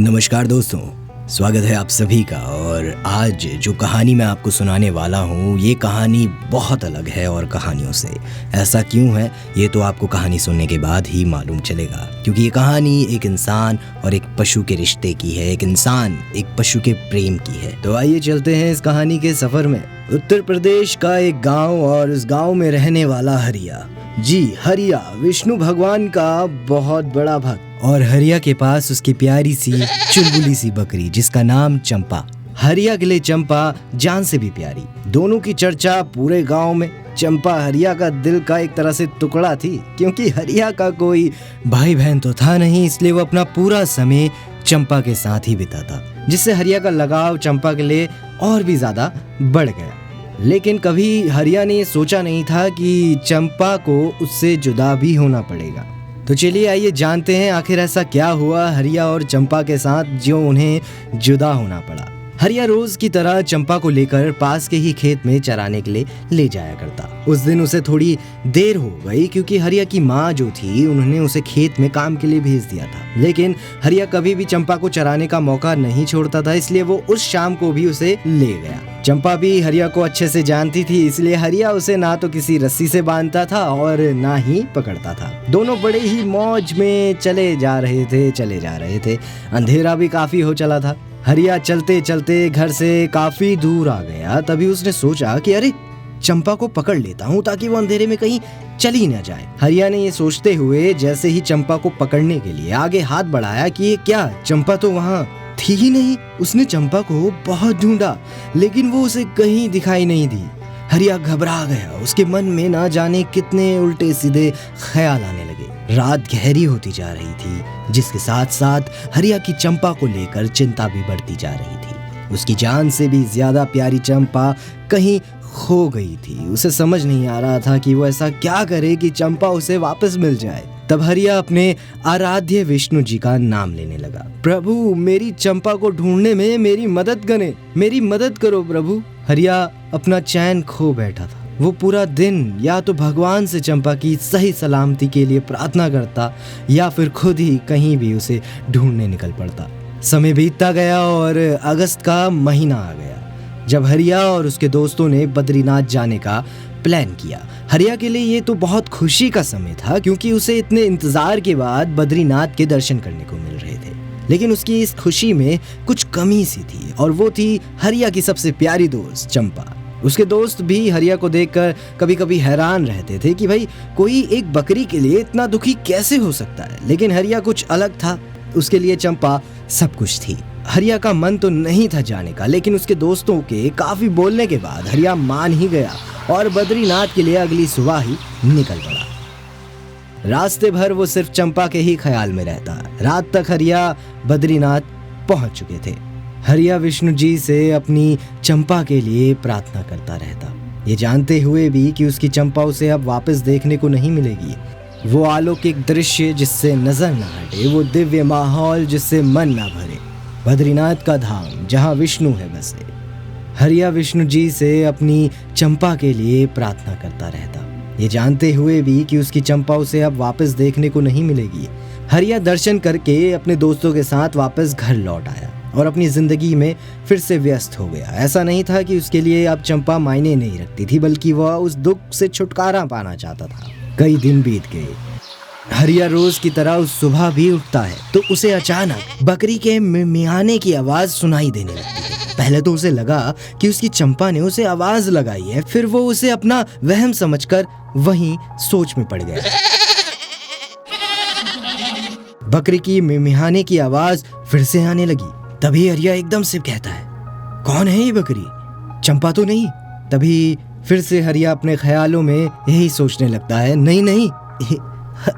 नमस्कार दोस्तों, स्वागत है आप सभी का। और आज जो कहानी मैं आपको सुनाने वाला हूँ, ये कहानी बहुत अलग है और कहानियों से। ऐसा क्यों है ये तो आपको कहानी सुनने के बाद ही मालूम चलेगा, क्योंकि ये कहानी एक इंसान और एक पशु के रिश्ते की है, एक इंसान एक पशु के प्रेम की है। तो आइए चलते हैं इस कहानी के सफर में। उत्तर प्रदेश का एक गाँव और उस गाँव में रहने वाला हरिया। जी, हरिया विष्णु भगवान का बहुत बड़ा भक्त। और हरिया के पास उसकी प्यारी सी चुलबुली सी बकरी जिसका नाम चंपा। हरिया के लिए चंपा जान से भी प्यारी। दोनों की चर्चा पूरे गांव में। चंपा हरिया का दिल का एक तरह से टुकड़ा थी, क्योंकि हरिया का कोई भाई बहन तो था नहीं, इसलिए वो अपना पूरा समय चंपा के साथ ही बिताता, जिससे हरिया का लगाव चंपा के लिए और भी ज्यादा बढ़ गया। लेकिन कभी हरिया ने सोचा नहीं था कि चंपा को उससे जुदा भी होना पड़ेगा। तो चलिए आइए जानते हैं आखिर ऐसा क्या हुआ हरिया और चंपा के साथ जो उन्हें जुदा होना पड़ा। हरिया रोज की तरह चंपा को लेकर पास के ही खेत में चराने के लिए ले जाया करता। उस दिन उसे थोड़ी देर हो गई, क्योंकि हरिया की माँ जो थी उन्होंने उसे खेत में काम के लिए भेज दिया था। लेकिन हरिया कभी भी चंपा को चराने का मौका नहीं छोड़ता था, इसलिए वो उस शाम को भी उसे ले गया। चंपा भी हरिया को अच्छे से जानती थी, इसलिए हरिया उसे ना तो किसी रस्सी से बांधता था और ना ही पकड़ता था। दोनों बड़े ही मौज में चले जा रहे थे। अंधेरा भी काफी हो चला था। हरिया चलते चलते घर से काफी दूर आ गया। तभी उसने सोचा कि अरे, चंपा को पकड़ लेता हूँ ताकि वो अंधेरे में कहीं चली न जाए। हरिया ने ये सोचते हुए जैसे ही चंपा को पकड़ने के लिए आगे हाथ बढ़ाया कि ये क्या, चंपा तो वहाँ थी ही नहीं। उसने चंपा को बहुत ढूंढा, लेकिन वो उसे कहीं दिखाई नहीं दी। हरिया घबरा गया। उसके मन में ना जाने कितने उल्टे सीधे ख्याल आने लगे। रात गहरी होती जा रही थी, जिसके साथ साथ हरिया की चंपा को लेकर चिंता भी बढ़ती जा रही थी। उसकी जान से भी ज्यादा प्यारी चंपा कहीं खो गई थी। उसे समझ नहीं आ रहा था कि वो ऐसा क्या करे कि चंपा उसे वापस मिल जाए। तब हरिया अपने आराध्य विष्णु जी का नाम लेने लगा। प्रभु, मेरी चंपा को ढूंढने में मेरी मदद करो प्रभु। हरिया अपना चैन खो बैठा था। वो पूरा दिन या तो भगवान से चंपा की सही सलामती के लिए प्रार्थना करता, या फिर खुद ही कहीं भी उसे ढूंढने निकल पड़ता। समय बीतता गया और अगस्त का महीना आ गया, जब हरिया और उसके दोस्तों ने बद्रीनाथ जाने का प्लान किया। हरिया के लिए ये तो बहुत खुशी का समय था, क्योंकि उसे इतने इंतजार के बाद बद्रीनाथ के दर्शन करने को मिल रहे थे। लेकिन उसकी इस खुशी में कुछ कमी सी थी, और वो थी हरिया की सबसे प्यारी दोस्त चंपा। उसके दोस्त भी हरिया को देखकर कभी कभी हैरान रहते थे कि भाई, कोई एक बकरी के लिए इतना दुखी कैसे हो सकता है। लेकिन हरिया कुछ अलग था। उसके लिए चंपा सब कुछ थी। हरिया का मन तो नहीं था जाने का, लेकिन उसके दोस्तों के काफी बोलने के बाद हरिया मान ही गया और बद्रीनाथ के लिए अगली सुबह ही निकल पड़ा। रास्ते भर वो सिर्फ चंपा के ही ख्याल में रहता। रात तक हरिया बद्रीनाथ पहुंच चुके थे। हरिया विष्णु जी से अपनी चंपा के लिए प्रार्थना करता रहता, ये जानते हुए भी कि उसकी चंपा उसे अब वापस देखने को नहीं मिलेगी। वो अलौकिक दृश्य जिससे नजर न हटे, वो दिव्य माहौल जिससे मन न भरे, बद्रीनाथ का धाम जहाँ विष्णु है बसे। हरिया विष्णु जी से अपनी चंपा के लिए प्रार्थना करता रहता, ये जानते हुए भी कि उसकी चंपा उसे अब वापस देखने को नहीं मिलेगी। हरिया दर्शन करके अपने दोस्तों के साथ वापस घर लौट आया और अपनी जिंदगी में फिर से व्यस्त हो गया। ऐसा नहीं था कि उसके लिए अब चंपा मायने नहीं रखती थी, बल्कि वह उस दुख से छुटकारा पाना चाहता था। कई दिन बीत गए। हरिया रोज की तरह उस सुबह भी उठता है तो उसे अचानक बकरी के मियाने की आवाज सुनाई देने लगती है। पहले तो उसे लगा कि उसकी चंपा ने उसे आवाज लगाई है, फिर वो उसे अपना वहम समझकर वहीं सोच में पड़ गया। बकरी की मियाने की आवाज फिर से आने लगी। तभी हरिया एकदम से कहता है, कौन है ये बकरी? चंपा तो नहीं। तभी फिर से हरिया अपने ख्यालों में यही सोचने लगता है, नहीं,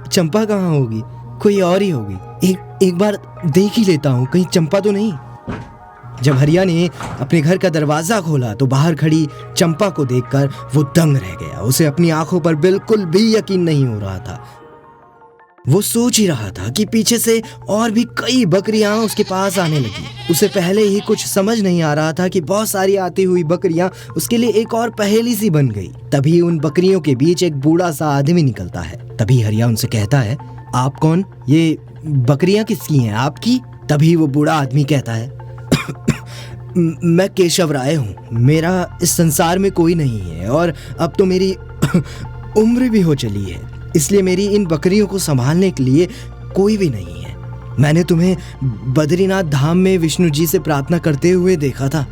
चंपा कहाँ होगी, कोई और ही होगी। एक बार देख ही लेता हूँ, कहीं चंपा तो नहीं। जब हरिया ने अपने घर का दरवाजा खोला तो बाहर खड़ी चंपा को देखकर वो दंग रह गया। उसे अपनी आंखों पर बिल्कुल भी यकीन नहीं हो रहा था। वो सोच ही रहा था कि पीछे से और भी कई बकरियां उसके पास आने लगी। उसे पहले ही कुछ समझ नहीं आ रहा था कि बहुत सारी आती हुई बकरियां उसके लिए एक और पहेली सी बन गई। तभी उन बकरियों के बीच एक बूढ़ा सा आदमी निकलता है। तभी हरिया उनसे कहता है, आप कौन? ये बकरियां किसकी हैं? आपकी? तभी वो बूढ़ा आदमी कहता है, मैं केशव राय हूँ, मेरा इस संसार में कोई नहीं है और अब तो मेरी उम्र भी हो चली है, इसलिए मेरी इन बकरियों को संभालने के लिए कोई भी नहीं है। मैंने तुम्हें बद्रीनाथ धाम में विष्णु जी से प्रार्थना करते हुए देखा था।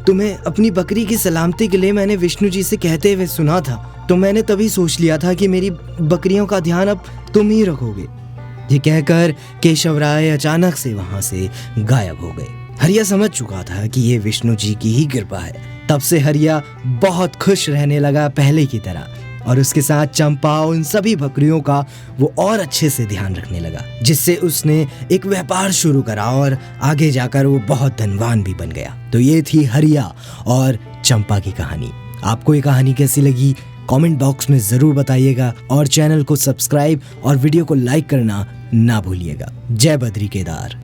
तुम्हें अपनी बकरी की सलामती के लिए मैंने विष्णु जी से कहते हुए सुना था, तो मैंने तभी सोच लिया था कि मेरी बकरियों का ध्यान अब तुम ही रखोगे। ये कहकर केशव राय अचानक से वहां से गायब हो गए। हरिया समझ चुका था कि ये विष्णु जी की ही कृपा है। तब से हरिया बहुत खुश रहने लगा पहले की तरह, और उसके साथ चंपा उन सभी बकरियों का वो और अच्छे से ध्यान रखने लगा, जिससे उसने एक व्यापार शुरू करा और आगे जाकर वो बहुत धनवान भी बन गया। तो ये थी हरिया और चंपा की कहानी। आपको ये कहानी कैसी लगी कमेंट बॉक्स में ज़रूर बताइएगा, और चैनल को सब्सक्राइब और वीडियो को लाइक करना ना भूलिएगा। जय बद्री केदार।